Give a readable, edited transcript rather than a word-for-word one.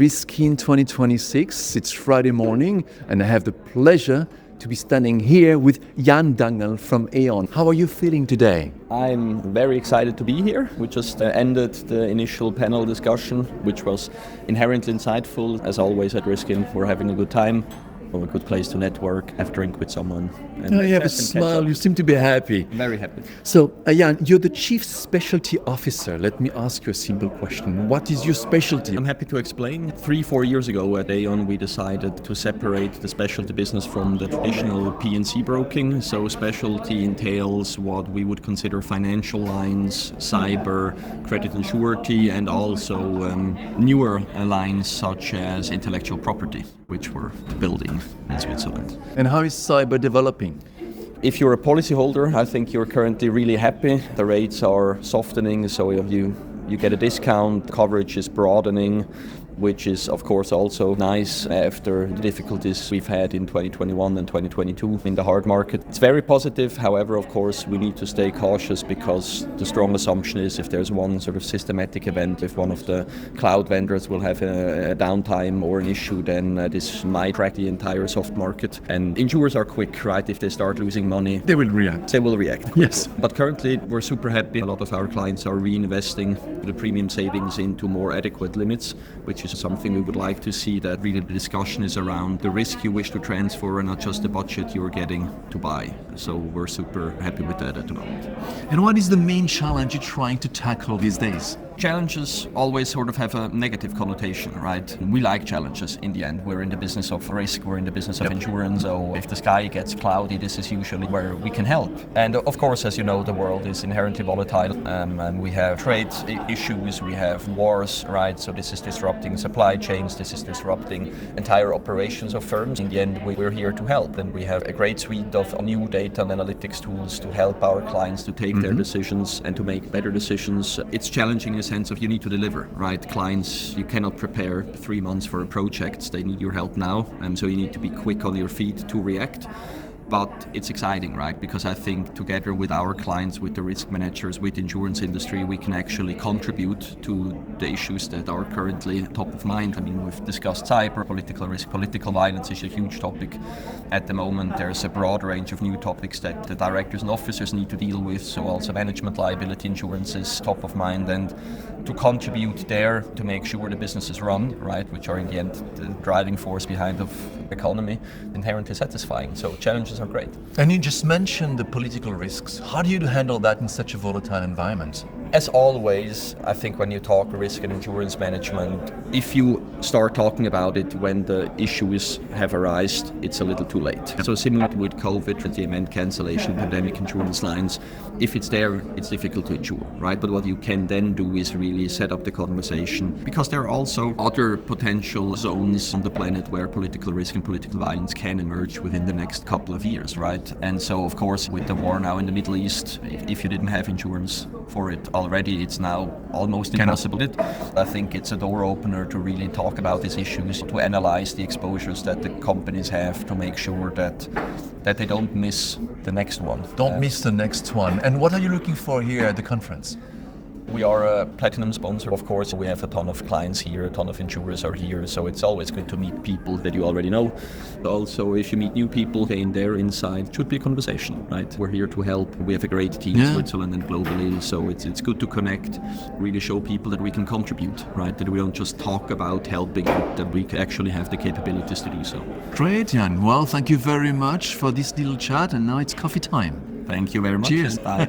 risky in 2026. It's Friday morning and I have the pleasure to be standing here with Jan Dangel from Aon. How are you feeling today? I'm very excited to be here. We just ended the initial panel discussion, which was inherently insightful. As always at Riskin, we're having a good time. A good place to network, have a drink with someone. And you have a smile, you seem to be happy. Very happy. So, Jan, you're the Chief Specialty Officer. Let me ask you a simple question. What is your specialty? I'm happy to explain. 3-4 years ago at Aon, we decided to separate the specialty business from the traditional P&C broking. So specialty entails what we would consider financial lines, cyber, credit and surety, and also newer lines such as intellectual property, which we're building in Switzerland. And how is cyber developing? If you're a policyholder, I think you're currently really happy. The rates are softening, so you get a discount. Coverage is broadening, which is of course also nice after the difficulties we've had in 2021 and 2022 in the hard market. It's very positive. However, of course, we need to stay cautious because the strong assumption is if there's one sort of systematic event, if one of the cloud vendors will have a downtime or an issue, then this might crack the entire soft market. And insurers are quick, right? If they start losing money, they will react. They will react. Yes. But currently, we're super happy. A lot of our clients are reinvesting the premium savings into more adequate limits, which is something we would like to see, that really the discussion is around the risk you wish to transfer and not just the budget you're getting to buy. So we're super happy with that at the moment. And what is the main challenge you're trying to tackle these days? Challenges always sort of have a negative connotation, right? We like challenges in the end. We're in the business of risk, we're in the business of insurance, so if the sky gets cloudy, this is usually where we can help. And of course, as you know, the world is inherently volatile, and we have trade issues, we have wars, right? So this is disrupting supply chains, this is disrupting entire operations of firms. In the end, we're here to help, and we have a great suite of new data and analytics tools to help our clients to take their decisions and to make better decisions. It's challenging in the sense of you need to deliver, right? Clients, you cannot prepare 3 months for a project. They need your help now, and so you need to be quick on your feet to react. But it's exciting, right? Because I think together with our clients, with the risk managers, with the insurance industry, we can actually contribute to the issues that are currently top of mind. I mean, we've discussed cyber, political risk, political violence is a huge topic at the moment. There's a broad range of new topics that the directors and officers need to deal with. So also management liability insurance is top of mind, and to contribute there to make sure the businesses run, right, which are in the end the driving force behind the economy, inherently satisfying. So challenges are great. And you just mentioned the political risks. How do you handle that in such a volatile environment? As always, I think when you talk risk and insurance management, if you start talking about it when the issues have arisen, it's a little too late. So similar with COVID, the event cancellation, pandemic insurance lines, if it's there, it's difficult to insure, right? But what you can then do is really set up the conversation, because there are also other potential zones on the planet where political risk and political violence can emerge within the next couple of years, right? And so, of course, with the war now in the Middle East, if you didn't have insurance for it already, it's now almost impossible. I think it's a door opener to really talk about these issues, to analyze the exposures that the companies have, to make sure that they don't miss the next one. Don't miss the next one. And what are you looking for here at the conference? We are a platinum sponsor, of course. We have a ton of clients here, a ton of insurers are here, so it's always good to meet people that you already know. Also, if you meet new people, gain their insight. It should be a conversation, right? We're here to help. We have a great team in Switzerland and globally, so it's good to connect, really show people that we can contribute, right? That we don't just talk about helping, but that we actually have the capabilities to do so. Great, Jan. Well, thank you very much for this little chat, and now it's coffee time. Thank you very much. Cheers. Bye.